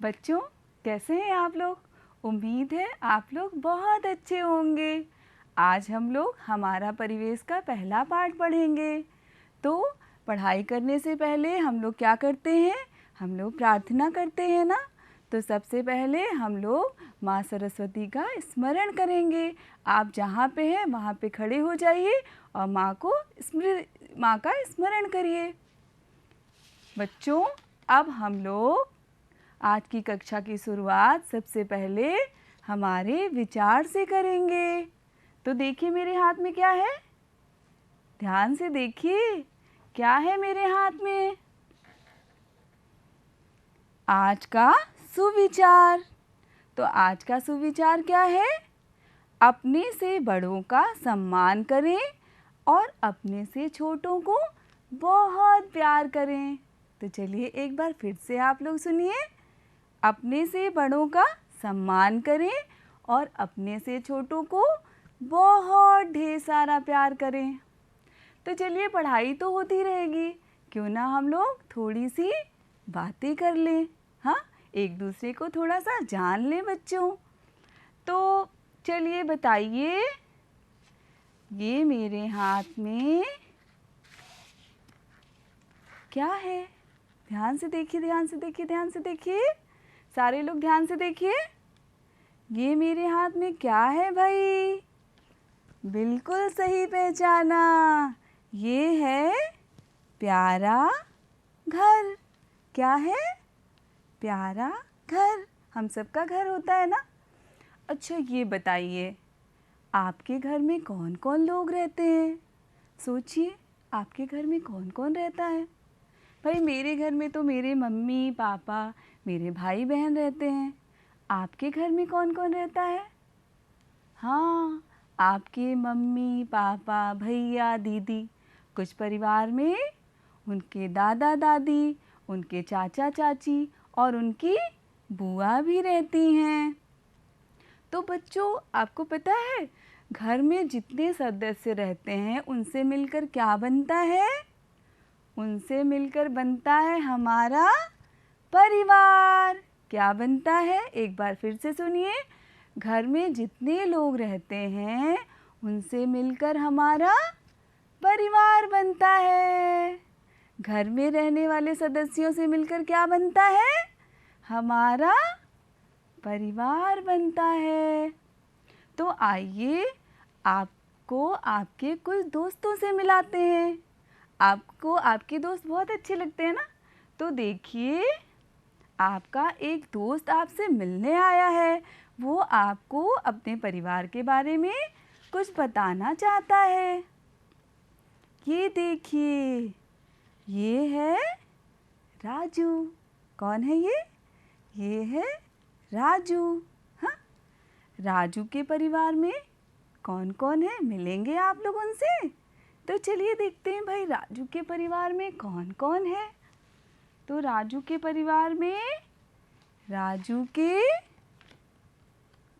बच्चों, कैसे हैं आप लोग? उम्मीद है आप लोग बहुत अच्छे होंगे। आज हम लोग हमारा परिवेश का पहला पाठ पढ़ेंगे। तो पढ़ाई करने से पहले हम लोग क्या करते हैं? हम लोग प्रार्थना करते हैं ना। तो सबसे पहले हम लोग माँ सरस्वती का स्मरण करेंगे। आप जहाँ पे हैं वहाँ पे खड़े हो जाइए और माँ का स्मरण करिए। बच्चों, अब हम लोग आज की कक्षा की शुरुआत सबसे पहले हमारे विचार से करेंगे। तो देखिए मेरे हाथ में क्या है? ध्यान से देखिए, क्या है मेरे हाथ में? आज का सुविचार। तो आज का सुविचार क्या है? अपने से बड़ों का सम्मान करें और अपने से छोटों को बहुत प्यार करें। तो चलिए एक बार फिर से आप लोग सुनिए। अपने से बड़ों का सम्मान करें और अपने से छोटों को बहुत ढेर सारा प्यार करें। तो चलिए पढ़ाई तो होती रहेगी, क्यों ना हम लोग थोड़ी सी बातें कर लें। हाँ, एक दूसरे को थोड़ा सा जान लें बच्चों। तो चलिए बताइए, ये मेरे हाथ में क्या है? ध्यान से देखिए, ध्यान से देखिए, ध्यान से देखिए। सारे लोग ध्यान से देखिए। ये मेरे हाथ में क्या है भाई? बिल्कुल सही पहचाना, ये है प्यारा घर। क्या है? प्यारा घर। हम सबका घर होता है ना। अच्छा ये बताइए, आपके घर में कौन कौन लोग रहते हैं? सोचिए, आपके घर में कौन कौन रहता है? भाई मेरे घर में तो मेरे मम्मी पापा, मेरे भाई बहन रहते हैं। आपके घर में कौन कौन रहता है? हाँ, आपके मम्मी पापा भैया दीदी, कुछ परिवार में उनके दादा दादी, उनके चाचा चाची और उनकी बुआ भी रहती हैं। तो बच्चों, आपको पता है घर में जितने सदस्य रहते हैं उनसे मिलकर क्या बनता है? उनसे मिलकर बनता है हमारा परिवार। क्या बनता है? एक बार फिर से सुनिए। घर में जितने लोग रहते हैं उनसे मिलकर हमारा परिवार बनता है। घर में रहने वाले सदस्यों से मिलकर क्या बनता है? हमारा परिवार बनता है। तो आइए आपको आपके कुछ दोस्तों से मिलाते हैं। आपको आपके दोस्त बहुत अच्छे लगते हैं ना। तो देखिए, आपका एक दोस्त आपसे मिलने आया है। वो आपको अपने परिवार के बारे में कुछ बताना चाहता है। ये देखिए, ये है राजू। कौन है ये? ये है राजू। हाँ, राजू के परिवार में कौन कौन है? मिलेंगे आप लोग उनसे। तो चलिए देखते हैं भाई राजू के परिवार में कौन कौन है। तो राजू के परिवार में राजू के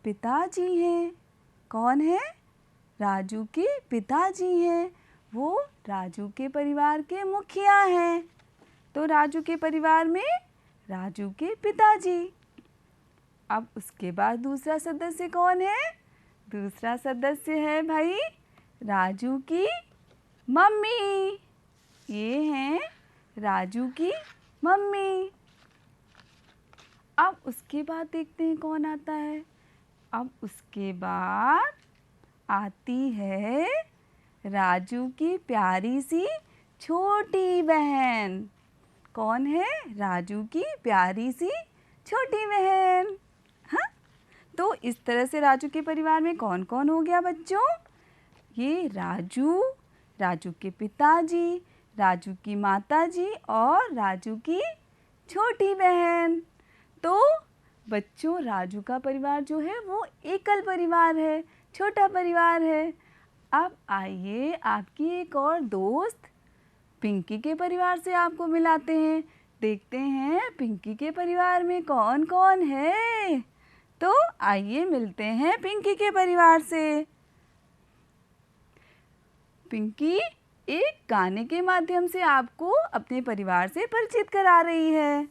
पिताजी हैं। कौन है? राजू के पिताजी हैं। वो राजू के परिवार के मुखिया हैं। तो राजू के परिवार में राजू के पिताजी। अब उसके बाद दूसरा सदस्य कौन है? दूसरा सदस्य है भाई राजू की मम्मी। ये हैं राजू की मम्मी। अब उसके बाद देखते हैं कौन आता है। अब उसके बाद आती है राजू की प्यारी सी छोटी बहन। कौन है? राजू की प्यारी सी छोटी बहन। हाँ, तो इस तरह से राजू के परिवार में कौन कौन हो गया बच्चों? ये राजू, राजू के पिताजी, राजू की माताजी और राजू की छोटी बहन। तो बच्चों, राजू का परिवार जो है वो एकल परिवार है, छोटा परिवार है। अब आइए आपकी एक और दोस्त पिंकी के परिवार से आपको मिलाते हैं। देखते हैं पिंकी के परिवार में कौन कौन है। तो आइए मिलते हैं पिंकी के परिवार से। पिंकी एक गाने के माध्यम से आपको अपने परिवार से परिचित करा रही है।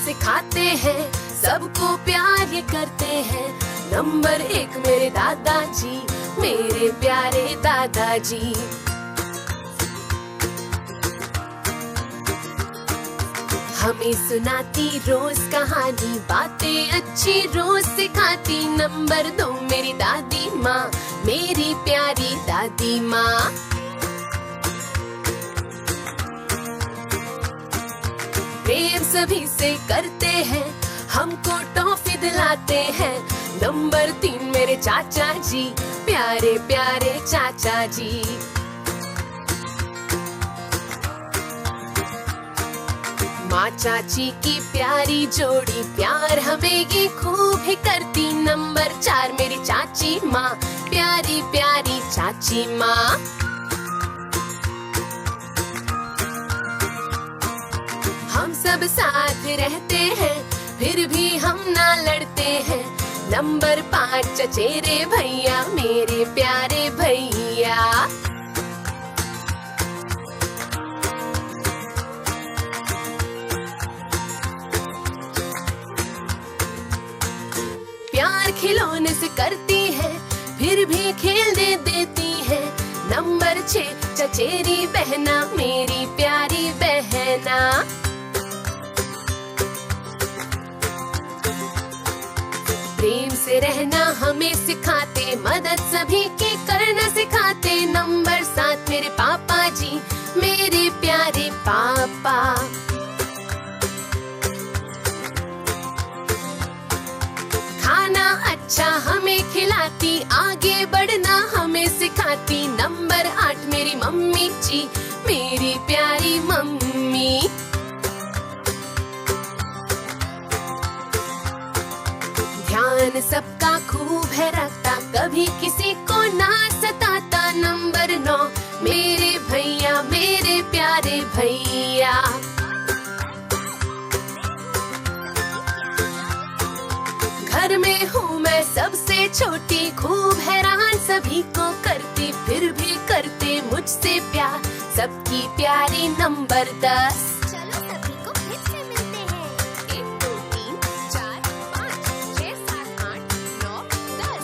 सिखाते हैं, सबको प्यार ये करते हैं। नंबर 1 मेरे दादाजी, मेरे प्यारे दादाजी। हमें सुनाती रोज कहानी, बातें अच्छी रोज सिखाती। नंबर 2 मेरी दादी माँ, मेरी प्यारी दादी माँ। प्रेम सभी से करते हैं, हमको टॉफी दिलाते हैं। नंबर 3 मेरे चाचा जी, प्यारे प्यारे चाचा जी। माँ चाची की प्यारी जोड़ी, प्यार हमें ये खूब ही करती। नंबर 4 मेरी चाची माँ, प्यारी प्यारी चाची माँ। हम सब साथ रहते हैं, फिर भी हम ना लड़ते हैं। नंबर 5 चचेरे भैया, मेरे प्यारे भैया। प्यार खिलौने से करती है, फिर भी खेलने देती है। नंबर 6 चचेरी बहना, मेरी प्यारी बहना। प्रेम से रहना हमें सिखाते, मदद सभी की करना सिखाते। नंबर 7 मेरे पापा जी, मेरे प्यारे पापा। खाना अच्छा हमें खिलाती, आगे बढ़ना हमें सिखाती। नंबर 8 मेरी मम्मी जी, मेरी प्यारी मम्मी। ध्यान सबका खूब है रखता, कभी किसी को ना सताता। नंबर 9 मेरे भैया, मेरे प्यारे भैया। घर में हूँ मैं सबसे छोटी, खूब हैरान सभी को करती। फिर भी करते मुझसे प्यार, सबकी प्यारी नंबर 10। चलो सभी को फिर से मिलते हैं। 1 2 3 4 5 6 7 8 9 10।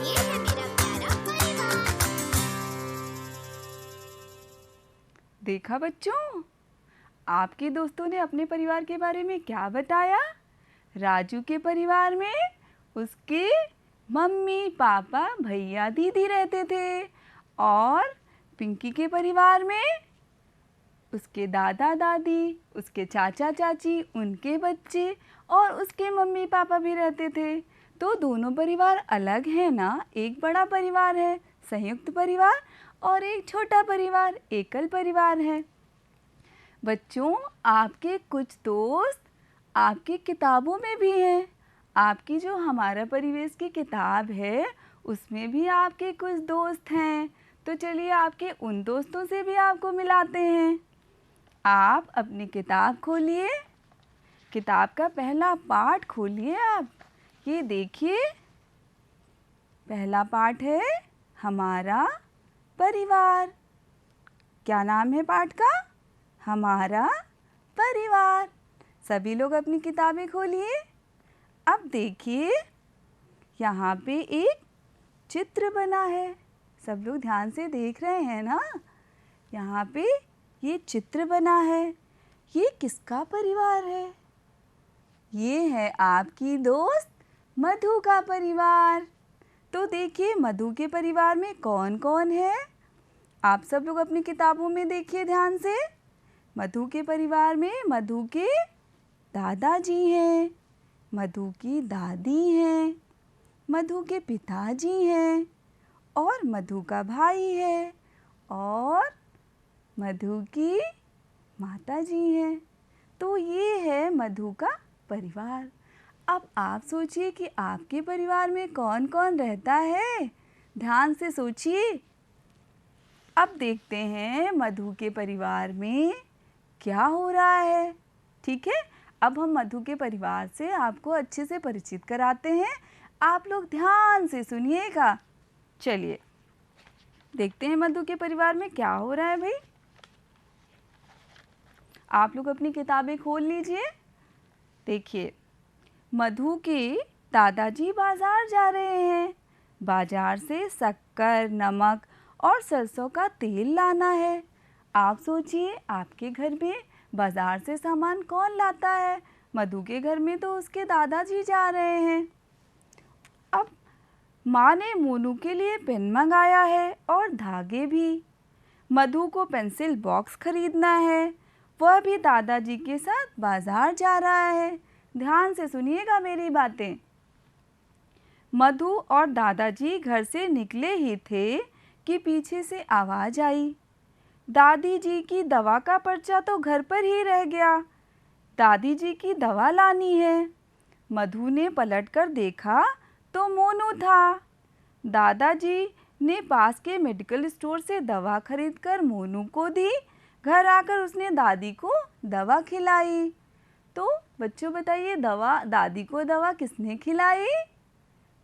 ये है मेरा प्यारा परिवार। देखा बच्चों, आपके दोस्तों ने अपने परिवार के बारे में क्या बताया? राजू के परिवार में उसके मम्मी पापा भैया दीदी रहते थे, और पिंकी के परिवार में उसके दादा दादी, उसके चाचा चाची, उनके बच्चे और उसके मम्मी पापा भी रहते थे। तो दोनों परिवार अलग हैं ना, एक बड़ा परिवार है संयुक्त परिवार, और एक छोटा परिवार एकल परिवार है। बच्चों, आपके कुछ दोस्त आपकी किताबों में भी हैं। आपकी जो हमारा परिवेश की किताब है, उसमें भी आपके कुछ दोस्त हैं। तो चलिए आपके उन दोस्तों से भी आपको मिलाते हैं। आप अपनी किताब खोलिए, किताब का पहला पाठ खोलिए। आप ये देखिए, पहला पाठ है हमारा परिवार। क्या नाम है पाठ का? हमारा परिवार। सभी लोग अपनी किताबें खोलिए। अब देखिए, यहाँ पे एक चित्र बना है। सब लोग ध्यान से देख रहे हैं ना? यहाँ पे ये चित्र बना है। ये किसका परिवार है? ये है आपकी दोस्त मधु का परिवार। तो देखिए, मधु के परिवार में कौन कौन है? आप सब लोग अपनी किताबों में देखिए ध्यान से। मधु के परिवार में मधु के दादाजी हैं, मधु की दादी हैं, मधु के पिताजी हैं, और मधु का भाई है, और मधु की माताजी हैं। तो ये है मधु का परिवार। अब आप सोचिए कि आपके परिवार में कौन कौन रहता है। ध्यान से सोचिए। अब देखते हैं मधु के परिवार में क्या हो रहा है। ठीक है, अब हम मधु के परिवार से आपको अच्छे से परिचित कराते हैं। आप लोग ध्यान से सुनिएगा। चलिए देखते हैं मधु के परिवार में क्या हो रहा है भाई। आप लोग अपनी किताबें खोल लीजिए, देखिए, मधु के दादाजी बाजार जा रहे हैं। बाजार से शक्कर, नमक और सरसों का तेल लाना है। आप सोचिए, आपके घर में बाजार से सामान कौन लाता है? मधु के घर में तो उसके दादाजी जा रहे हैं। अब माँ ने मोनू के लिए पेन मंगाया है और धागे भी। मधु को पेंसिल बॉक्स खरीदना है। वह भी दादाजी के साथ बाजार जा रहा है। ध्यान से सुनिएगा मेरी बातें। मधु और दादाजी घर से निकले ही थे कि पीछे से आवाज़ आई। दादी जी की दवा का पर्चा तो घर पर ही रह गया। दादी जी की दवा लानी है। मधु ने पलटकर देखा तो मोनू था। दादाजी ने पास के मेडिकल स्टोर से दवा खरीदकर मोनू को दी। घर आकर उसने दादी को दवा खिलाई। तो बच्चों बताइए, दादी को दवा किसने खिलाई?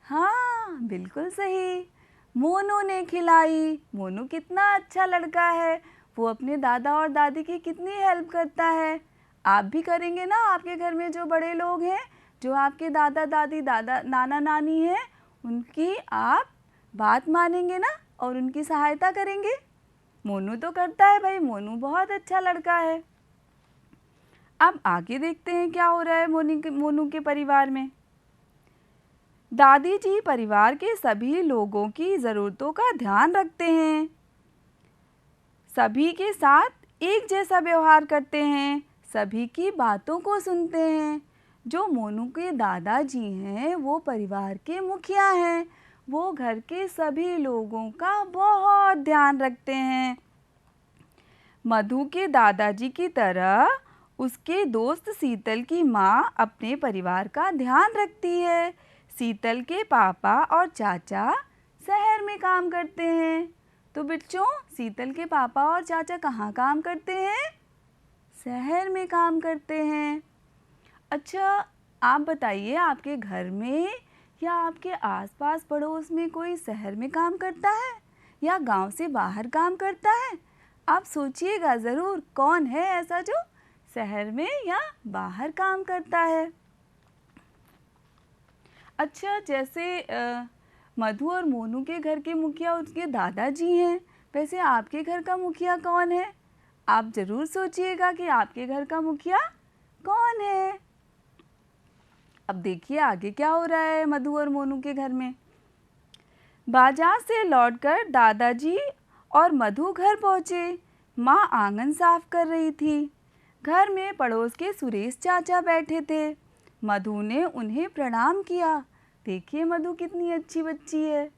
हाँ, बिल्कुल सही, मोनू ने खिलाई। मोनू कितना अच्छा लड़का है। वो अपने दादा और दादी की कितनी हेल्प करता है। आप भी करेंगे ना? आपके घर में जो बड़े लोग हैं, जो आपके दादा दादी, नाना नानी हैं, उनकी आप बात मानेंगे ना और उनकी सहायता करेंगे। मोनू तो करता है भाई, मोनू बहुत अच्छा लड़का है। अब आगे देखते हैं क्या हो रहा है मोनू के परिवार में। दादी जी परिवार के सभी लोगों की ज़रूरतों का ध्यान रखते हैं। सभी के साथ एक जैसा व्यवहार करते हैं। सभी की बातों को सुनते हैं। जो मोनू के दादाजी हैं, वो परिवार के मुखिया हैं। वो घर के सभी लोगों का बहुत ध्यान रखते हैं। मधु के दादाजी की तरह उसके दोस्त शीतल की माँ अपने परिवार का ध्यान रखती है। शीतल के पापा और चाचा शहर में काम करते हैं। तो बच्चों, शीतल के पापा और चाचा कहाँ काम करते हैं? शहर में काम करते हैं। अच्छा, आप बताइए, आपके घर में या आपके आसपास पड़ोस में कोई शहर में काम करता है या गांव से बाहर काम करता है? आप सोचिएगा ज़रूर, कौन है ऐसा जो शहर में या बाहर काम करता है। अच्छा, जैसे मधु और मोनू के घर के मुखिया उसके दादाजी हैं, वैसे आपके घर का मुखिया कौन है? आप ज़रूर सोचिएगा कि आपके घर का मुखिया कौन है। अब देखिए आगे क्या हो रहा है मधु और मोनू के घर में। बाजार से लौटकर दादाजी और मधु घर पहुँचे। माँ आंगन साफ कर रही थी। घर में पड़ोस के सुरेश चाचा बैठे थे। मधु ने उन्हें प्रणाम किया। देखिए मधु कितनी अच्छी बच्ची है।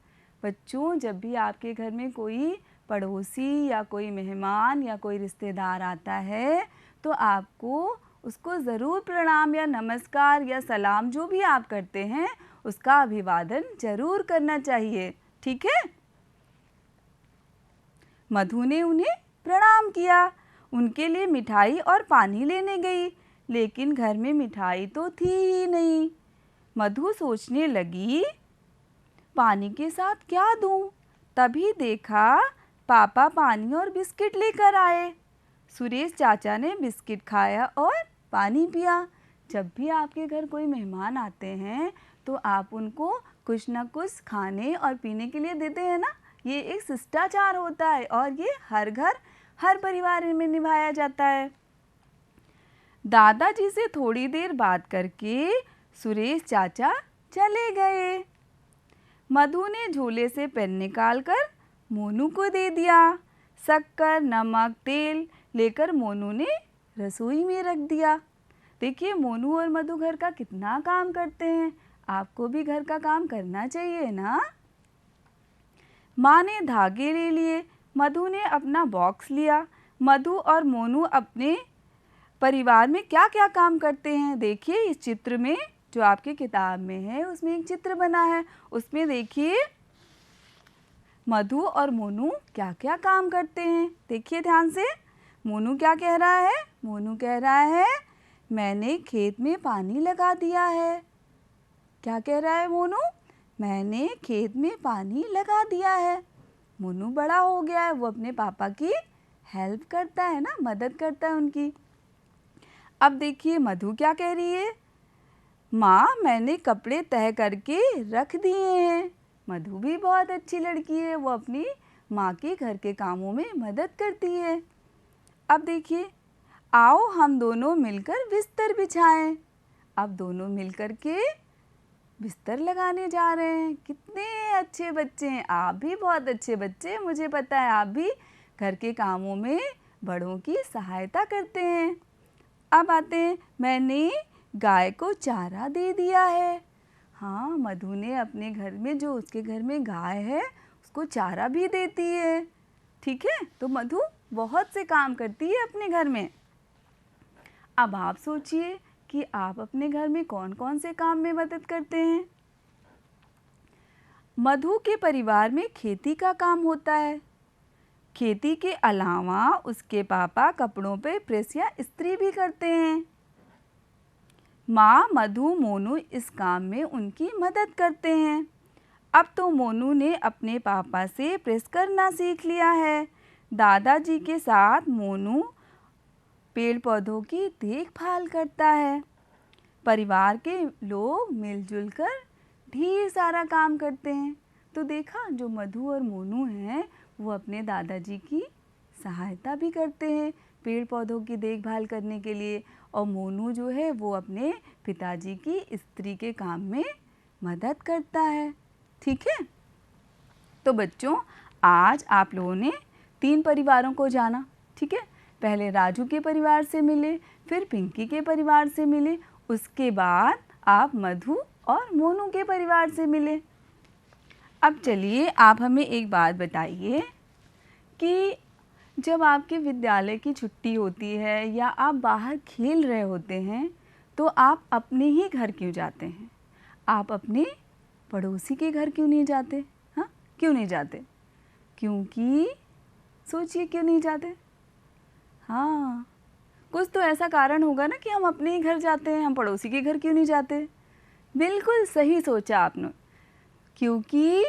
बच्चों, जब भी आपके घर में कोई पड़ोसी या कोई मेहमान या कोई रिश्तेदार आता है तो आपको उसको ज़रूर प्रणाम या नमस्कार या सलाम, जो भी आप करते हैं, उसका अभिवादन ज़रूर करना चाहिए। ठीक है? मधु ने उन्हें प्रणाम किया। उनके लिए मिठाई और पानी लेने गई, लेकिन घर में मिठाई तो थी ही नहीं। मधु सोचने लगी, पानी के साथ क्या दूं? तभी देखा पापा पानी और बिस्किट लेकर आए। सुरेश चाचा ने बिस्किट खाया और पानी पिया। जब भी आपके घर कोई मेहमान आते हैं तो आप उनको कुछ ना कुछ खाने और पीने के लिए देते हैं ना। ये एक शिष्टाचार होता है और ये हर घर, हर परिवार में निभाया जाता है। दादाजी से थोड़ी देर बात करके सुरेश चाचा चले गए। मधु ने झोले से पेन निकालकर मोनू को दे दिया। शक्कर, नमक, तेल लेकर मोनू ने रसोई में रख दिया। देखिए मोनू और मधु घर का कितना काम करते हैं। आपको भी घर का काम करना चाहिए ना। माँ ने धागे ले लिए। मधु ने अपना बॉक्स लिया। मधु और मोनू अपने परिवार में क्या क्या काम करते हैं देखिए इस चित्र में, जो आपकी किताब में है उसमें एक चित्र बना है। उसमें देखिए मधु और मोनू क्या क्या काम करते हैं। देखिए ध्यान से, मोनू क्या कह रहा है? मोनू कह रहा है, मैंने खेत में पानी लगा दिया है। क्या कह रहा है मोनू? मैंने खेत में पानी लगा दिया है। मोनू बड़ा हो गया है, वो अपने पापा की हेल्प करता है ना, मदद करता है उनकी। अब देखिए मधु क्या कह रही है? माँ मैंने कपड़े तह करके रख दिए हैं। मधु भी बहुत अच्छी लड़की है, वो अपनी माँ के घर के कामों में मदद करती है। अब देखिए, आओ हम दोनों मिलकर बिस्तर बिछाएं। अब दोनों मिलकर के बिस्तर लगाने जा रहे हैं। कितने अच्छे बच्चे हैं, आप भी बहुत अच्छे बच्चे हैं। मुझे पता है आप भी घर के कामों में बड़ों की सहायता करते हैं। अब आते हैं, मैंने गाय को चारा दे दिया है। हाँ, मधु ने अपने घर में, जो उसके घर में गाय है, उसको चारा भी देती है। ठीक है, तो मधु बहुत से काम करती है अपने घर में। अब आप सोचिए कि आप अपने घर में कौन कौन से काम में मदद करते हैं। मधु के परिवार में खेती का काम होता है। खेती के अलावा उसके पापा कपड़ों पे प्रेस या इस्त्री भी करते हैं। माँ, मधु, मोनू इस काम में उनकी मदद करते हैं। अब तो मोनू ने अपने पापा से प्रेस करना सीख लिया है। दादाजी के साथ मोनू पेड़ पौधों की देखभाल करता है। परिवार के लोग मिलजुल कर ढेर सारा काम करते हैं। तो देखा, जो मधु और मोनू हैं वो अपने दादाजी की सहायता भी करते हैं पेड़ पौधों की देखभाल करने के लिए, और मोनू जो है वो अपने पिताजी की इस्त्री के काम में मदद करता है। ठीक है, तो बच्चों आज आप लोगों ने 3 परिवारों को जाना। ठीक है, पहले राजू के परिवार से मिले, फिर पिंकी के परिवार से मिले, उसके बाद आप मधु और मोनू के परिवार से मिले। अब चलिए आप हमें एक बात बताइए कि जब आपके विद्यालय की छुट्टी होती है या आप बाहर खेल रहे होते हैं तो आप अपने ही घर क्यों जाते हैं? आप अपने पड़ोसी के घर क्यों नहीं जाते? हाँ, क्यों नहीं जाते? क्योंकि सोचिए क्यों नहीं जाते? हाँ, कुछ तो ऐसा कारण होगा ना कि हम अपने ही घर जाते हैं, हम पड़ोसी के घर क्यों नहीं जाते? बिल्कुल सही सोचा आपने, क्योंकि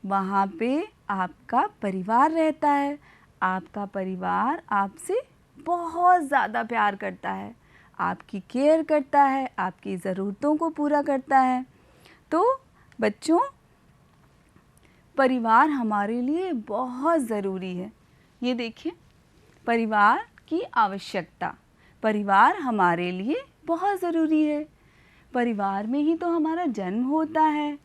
वहाँ पे आपका परिवार रहता है। आपका परिवार आपसे बहुत ज़्यादा प्यार करता है, आपकी केयर करता है, आपकी ज़रूरतों को पूरा करता है। तो बच्चों, परिवार हमारे लिए बहुत ज़रूरी है। ये देखिए, परिवार की आवश्यकता, परिवार हमारे लिए बहुत ज़रूरी है। परिवार में ही तो हमारा जन्म होता है,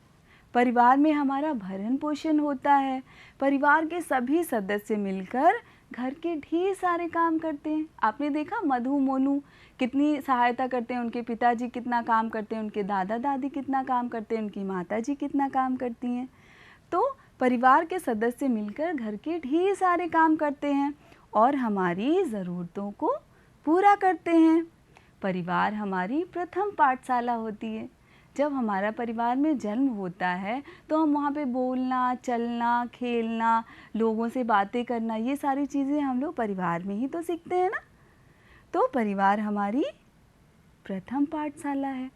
परिवार में हमारा भरण पोषण होता है। परिवार के सभी सदस्य मिलकर घर के ढेर सारे काम करते हैं। आपने देखा मधु मोनू कितनी सहायता करते हैं, उनके पिताजी कितना काम करते हैं, उनके दादा दादी कितना काम करते हैं, उनकी माताजी कितना काम करती हैं। तो परिवार के सदस्य मिलकर घर के ढेर सारे काम करते हैं और हमारी ज़रूरतों को पूरा करते हैं। परिवार हमारी प्रथम पाठशाला होती है। जब हमारा परिवार में जन्म होता है तो हम वहाँ पे बोलना, चलना, खेलना, लोगों से बातें करना, ये सारी चीज़ें हम लोग परिवार में ही तो सीखते हैं ना। तो परिवार हमारी प्रथम पाठशाला है।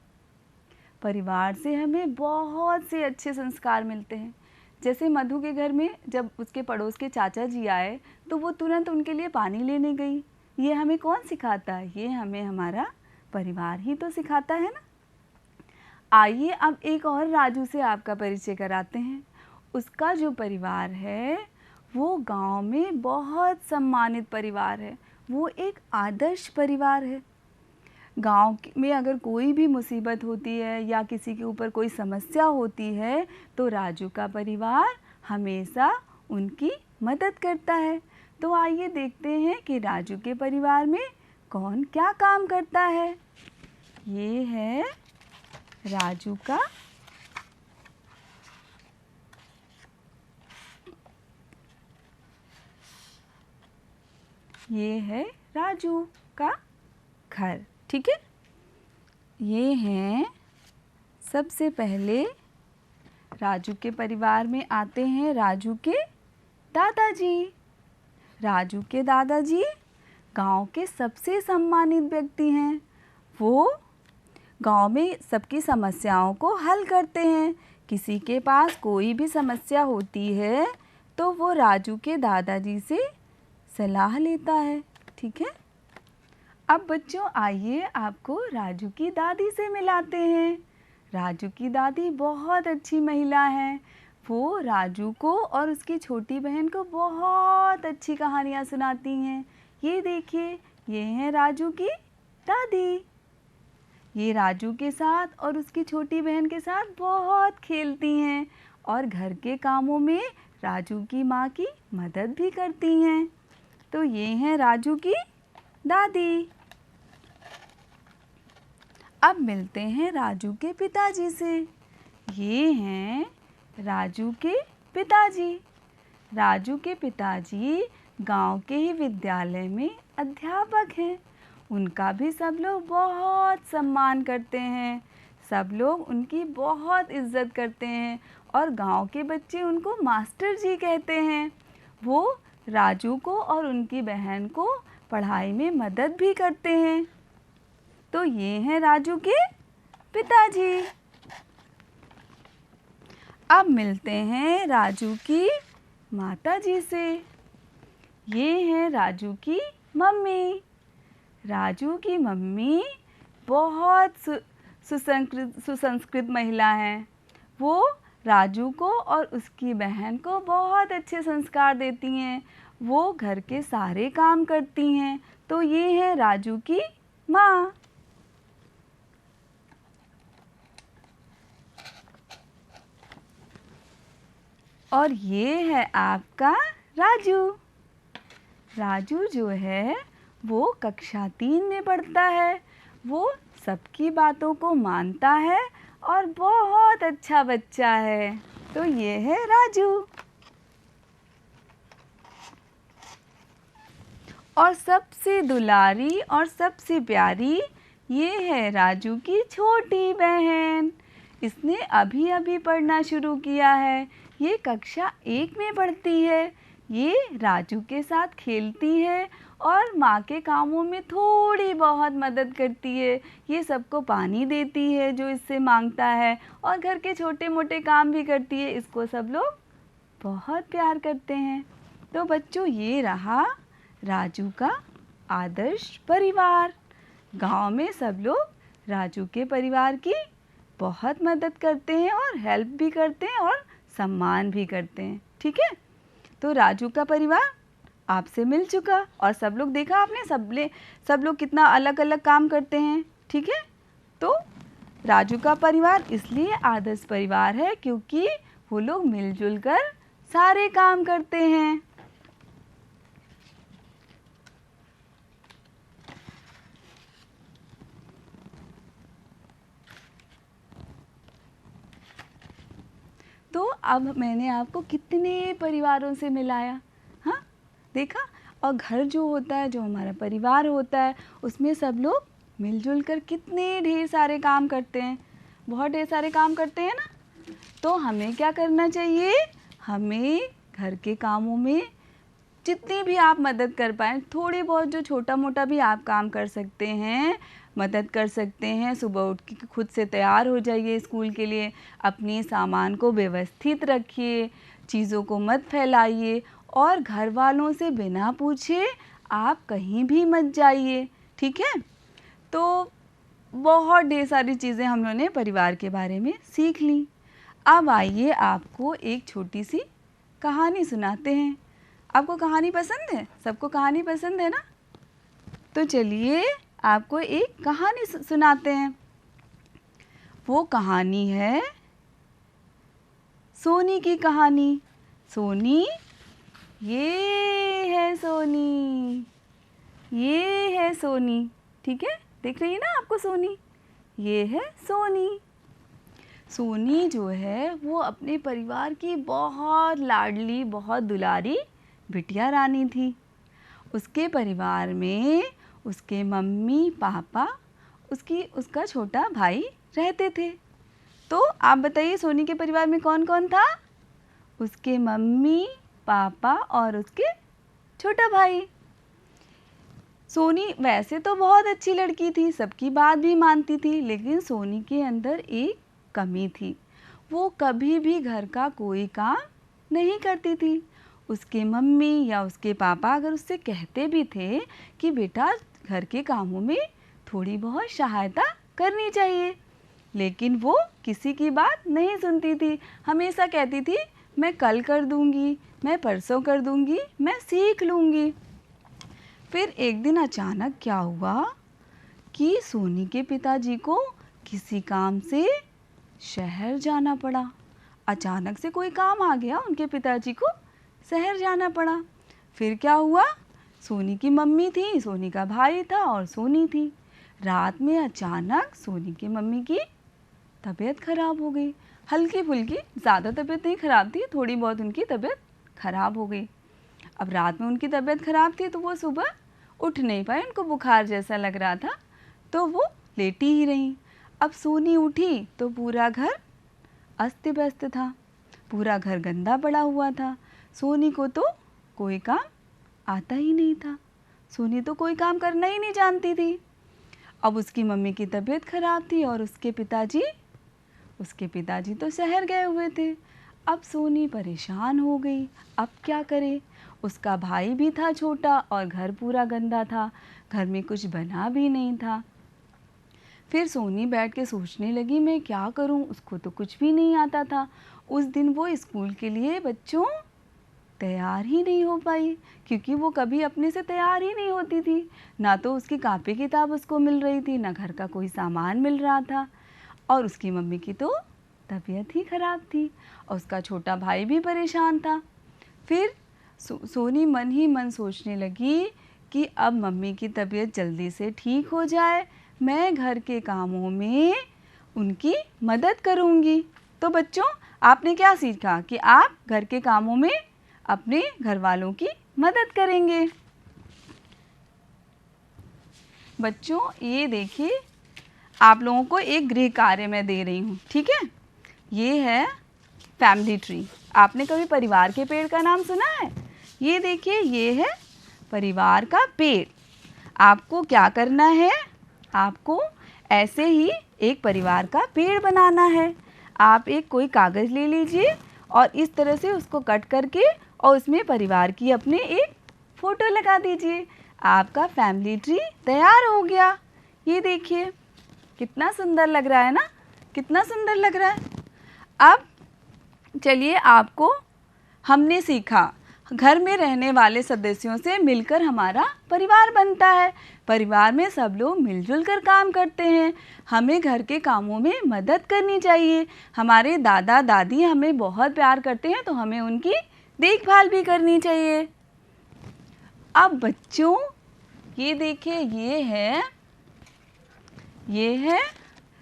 परिवार से हमें बहुत से अच्छे संस्कार मिलते हैं। जैसे मधु के घर में जब उसके पड़ोस के चाचा जी आए तो वो तुरंत उनके लिए पानी लेने गई। ये हमें कौन सिखाता है? ये हमें हमारा परिवार ही तो सिखाता है ना। आइए अब एक और राजू से आपका परिचय कराते हैं। उसका जो परिवार है वो गांव में बहुत सम्मानित परिवार है, वो एक आदर्श परिवार है। गांव में अगर कोई भी मुसीबत होती है या किसी के ऊपर कोई समस्या होती है तो राजू का परिवार हमेशा उनकी मदद करता है। तो आइए देखते हैं कि राजू के परिवार में कौन क्या काम करता है। ये है राजू का घर। ठीक है, ये हैं, सबसे पहले राजू के परिवार में आते हैं राजू के दादाजी। राजू के दादाजी गांव के सबसे सम्मानित व्यक्ति हैं। वो गांव में सबकी समस्याओं को हल करते हैं। किसी के पास कोई भी समस्या होती है तो वो राजू के दादाजी से सलाह लेता है। ठीक है, अब बच्चों आइए आपको राजू की दादी से मिलाते हैं। राजू की दादी बहुत अच्छी महिला है। वो राजू को और उसकी छोटी बहन को बहुत अच्छी कहानियाँ सुनाती हैं। ये देखिए, ये हैं राजू की दादी। ये राजू के साथ और उसकी छोटी बहन के साथ बहुत खेलती हैं और घर के कामों में राजू की माँ की मदद भी करती हैं। तो ये हैं राजू की दादी। अब मिलते हैं राजू के पिताजी से। ये हैं राजू के पिताजी। राजू के पिताजी गांव के ही विद्यालय में अध्यापक हैं। उनका भी सब लोग बहुत सम्मान करते हैं। सब लोग उनकी बहुत इज्जत करते हैं और गांव के बच्चे उनको मास्टर जी कहते हैं। वो राजू को और उनकी बहन को पढ़ाई में मदद भी करते हैं। तो ये हैं राजू के पिताजी। अब मिलते हैं राजू की माताजी से। ये हैं राजू की मम्मी। राजू की मम्मी बहुत सुसंस्कृत महिला हैं। वो राजू को और उसकी बहन को बहुत अच्छे संस्कार देती हैं। वो घर के सारे काम करती हैं। तो ये है राजू की माँ। और ये है आपका राजू। राजू जो है वो कक्षा 3 में पढ़ता है। वो सबकी बातों को मानता है और बहुत अच्छा बच्चा है। तो ये है राजू। और सबसे दुलारी और सबसे प्यारी ये है राजू की छोटी बहन। इसने अभी अभी पढ़ना शुरू किया है। ये कक्षा 1 में पढ़ती है। ये राजू के साथ खेलती है और माँ के कामों में थोड़ी बहुत मदद करती है। ये सबको पानी देती है जो इससे मांगता है और घर के छोटे मोटे काम भी करती है। इसको सब लोग बहुत प्यार करते हैं। तो बच्चों, ये रहा राजू का आदर्श परिवार। गांव में सब लोग राजू के परिवार की बहुत मदद करते हैं और हेल्प भी करते हैं और सम्मान भी करते हैं। ठीक है, तो राजू का परिवार आपसे मिल चुका और सब लोग देखा आपने, सब लोग कितना अलग अलग काम करते हैं। ठीक है, तो राजू का परिवार इसलिए आदर्श परिवार है क्योंकि वो लोग मिलजुल कर सारे काम करते हैं। तो अब मैंने आपको कितने परिवारों से मिलाया, हाँ देखा। और घर जो होता है, जो हमारा परिवार होता है, उसमें सब लोग मिलजुल कर कितने ढेर सारे काम करते हैं, बहुत ढेर सारे काम करते हैं ना। तो हमें क्या करना चाहिए, हमें घर के कामों में जितनी भी आप मदद कर पाएँ, थोड़ी बहुत जो छोटा मोटा भी आप काम कर सकते हैं, मदद कर सकते हैं। सुबह उठ के खुद से तैयार हो जाइए स्कूल के लिए, अपने सामान को व्यवस्थित रखिए, चीज़ों को मत फैलाइए और घर वालों से बिना पूछे आप कहीं भी मत जाइए। ठीक है, तो बहुत ढेर सारी चीज़ें हम लोगों ने परिवार के बारे में सीख ली। अब आइए आपको एक छोटी सी कहानी सुनाते हैं। आपको कहानी पसंद है? सबको कहानी पसंद है ना? तो चलिए आपको एक कहानी सुनाते हैं। वो कहानी है सोनी की कहानी। सोनी, ये है सोनी, ये है सोनी। ठीक है, देख रही है ना आपको सोनी? ये है सोनी। सोनी जो है वो अपने परिवार की बहुत लाडली, बहुत दुलारी बिटिया रानी थी। उसके परिवार में उसके मम्मी पापा, उसका छोटा भाई रहते थे। तो आप बताइए सोनी के परिवार में कौन कौन था? उसके मम्मी पापा और उसके छोटा भाई। सोनी वैसे तो बहुत अच्छी लड़की थी, सबकी बात भी मानती थी, लेकिन सोनी के अंदर एक कमी थी। वो कभी भी घर का कोई काम नहीं करती थी। उसके मम्मी या उसके पापा अगर उससे कहते भी थे कि बेटा घर के कामों में थोड़ी बहुत सहायता करनी चाहिए। लेकिन वो किसी की बात नहीं सुनती थी, हमेशा कहती थी मैं कल कर दूंगी, मैं परसों कर दूंगी, मैं सीख लूँगी। फिर एक दिन अचानक क्या हुआ कि सोनी के पिताजी को किसी काम से शहर जाना पड़ा। अचानक से कोई काम आ गया, उनके पिताजी को शहर जाना पड़ा। फिर क्या हुआ, सोनी की मम्मी थी, सोनी का भाई था और सोनी थी। रात में अचानक सोनी की मम्मी की तबीयत ख़राब हो गई, हल्की फुल्की, ज़्यादा तबीयत नहीं ख़राब थी, थोड़ी बहुत उनकी तबीयत ख़राब हो गई। अब रात में उनकी तबीयत ख़राब थी तो वो सुबह उठ नहीं पाए, उनको बुखार जैसा लग रहा था, तो वो लेटी ही रहीं। अब सोनी उठी तो पूरा घर अस्त व्यस्त था, पूरा घर गंदा पड़ा हुआ था। सोनी को तो कोई काम आता ही नहीं था, सोनी तो कोई काम करना ही नहीं जानती थी। अब उसकी मम्मी की तबीयत ख़राब थी और उसके पिताजी तो शहर गए हुए थे। अब सोनी परेशान हो गई, अब क्या करे। उसका भाई भी था छोटा और घर पूरा गंदा था, घर में कुछ बना भी नहीं था। फिर सोनी बैठ के सोचने लगी मैं क्या करूं, उसको तो कुछ भी नहीं आता था। उस दिन वो स्कूल के लिए बच्चों तैयार ही नहीं हो पाई, क्योंकि वो कभी अपने से तैयार ही नहीं होती थी। ना तो उसकी कापी किताब उसको मिल रही थी, ना घर का कोई सामान मिल रहा था, और उसकी मम्मी की तो तबीयत ही ख़राब थी और उसका छोटा भाई भी परेशान था। फिर सोनी मन ही मन सोचने लगी कि अब मम्मी की तबीयत जल्दी से ठीक हो जाए, मैं घर के कामों में उनकी मदद करूँगी। तो बच्चों, आपने क्या सीखा कि आप घर के कामों में अपने घर वालों की मदद करेंगे। बच्चों, ये देखिए, आप लोगों को एक गृह कार्य मैं दे रही हूँ, ठीक है। ये है फैमिली ट्री। आपने कभी परिवार के पेड़ का नाम सुना है? ये देखिए, ये है परिवार का पेड़। आपको क्या करना है, आपको ऐसे ही एक परिवार का पेड़ बनाना है। आप एक कोई कागज़ ले लीजिए और इस तरह से उसको कट करके और उसमें परिवार की अपने एक फ़ोटो लगा दीजिए। आपका फैमिली ट्री तैयार हो गया। ये देखिए कितना सुंदर लग रहा है ना, कितना सुंदर लग रहा है। अब चलिए, आपको हमने सीखा घर में रहने वाले सदस्यों से मिलकर हमारा परिवार बनता है। परिवार में सब लोग मिलजुल कर काम करते हैं। हमें घर के कामों में मदद करनी चाहिए। हमारे दादा दादी हमें बहुत प्यार करते हैं तो हमें उनकी देखभाल भी करनी चाहिए। अब बच्चों, ये देखिए, ये है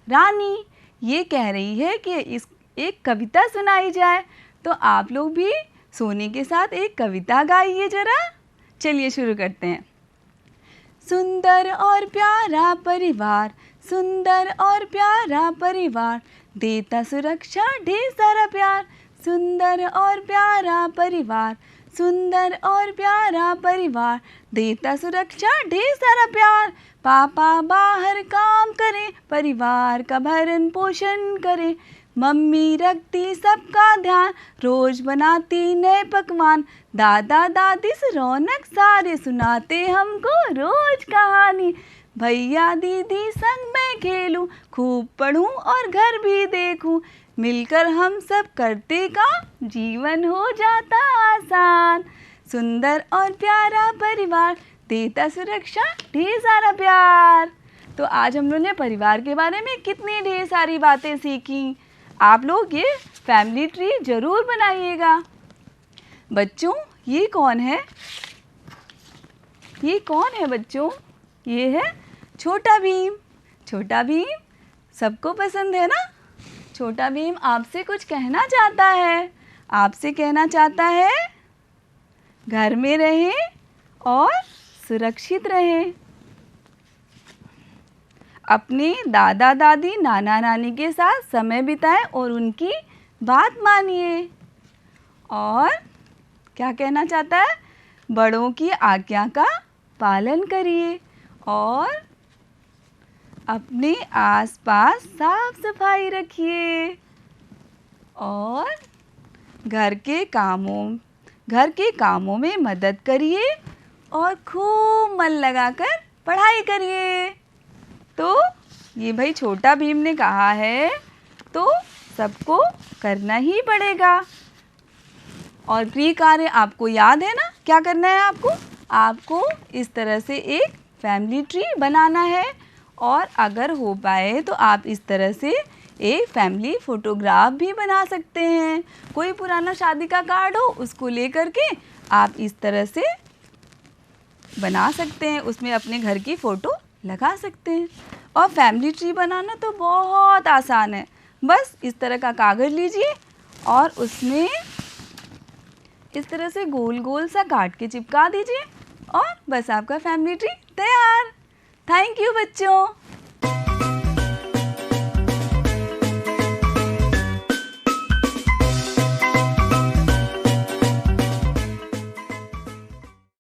रानी। ये कह रही है कि इस एक कविता सुनाई जाए, तो आप लोग भी सोनी के साथ एक कविता गाइए जरा। चलिए शुरू करते हैं। सुंदर और प्यारा परिवार, सुंदर और प्यारा परिवार, देता सुरक्षा ढेर सारा प्यार। सुंदर और प्यारा परिवार, सुंदर और प्यारा परिवार, देता सुरक्षा ढेर सारा प्यार। पापा बाहर काम करें, परिवार का भरण पोषण करें। मम्मी रखती सबका ध्यान, रोज बनाती नए पकवान। दादा दादी से रौनक सारे, सुनाते हमको रोज कहानी। भैया दीदी संग मैं खेलूं, खूब पढ़ूं और घर भी देखूं। मिलकर हम सब करते काम, जीवन हो जाता आसान। सुंदर और प्यारा परिवार, देता सुरक्षा ढेर सारा प्यार। तो आज हम लोगों ने परिवार के बारे में कितनी ढेर सारी बातें सीखी। आप लोग ये फैमिली ट्री ज़रूर बनाइएगा। बच्चों, ये कौन है? ये कौन है बच्चों? ये है छोटा भीम। छोटा भीम सबको पसंद है ना? छोटा भीम आपसे कुछ कहना चाहता है। आपसे कहना चाहता है घर में रहें और सुरक्षित रहें। अपने दादा दादी नाना नानी के साथ समय बिताएं और उनकी बात मानिए। और क्या कहना चाहता है? बड़ों की आज्ञा का पालन करिए और अपने आसपास साफ सफाई रखिए और घर के कामों में मदद करिए और खूब मन लगाकर पढ़ाई करिए। तो ये भाई छोटा भीम ने कहा है तो सबको करना ही पड़ेगा। और गृह कार्य आपको याद है ना, क्या करना है आपको? आपको इस तरह से एक फैमिली ट्री बनाना है और अगर हो पाए तो आप इस तरह से एक फैमिली फ़ोटोग्राफ भी बना सकते हैं। कोई पुराना शादी का कार्ड हो उसको लेकर के आप इस तरह से बना सकते हैं, उसमें अपने घर की फ़ोटो लगा सकते हैं। और फैमिली ट्री बनाना तो बहुत आसान है। बस इस तरह का कागज़ लीजिए और उसमें इस तरह से गोल गोल सा काट के चिपका दीजिए और बस आपका फैमिली ट्री तैयार। थैंक यू बच्चों।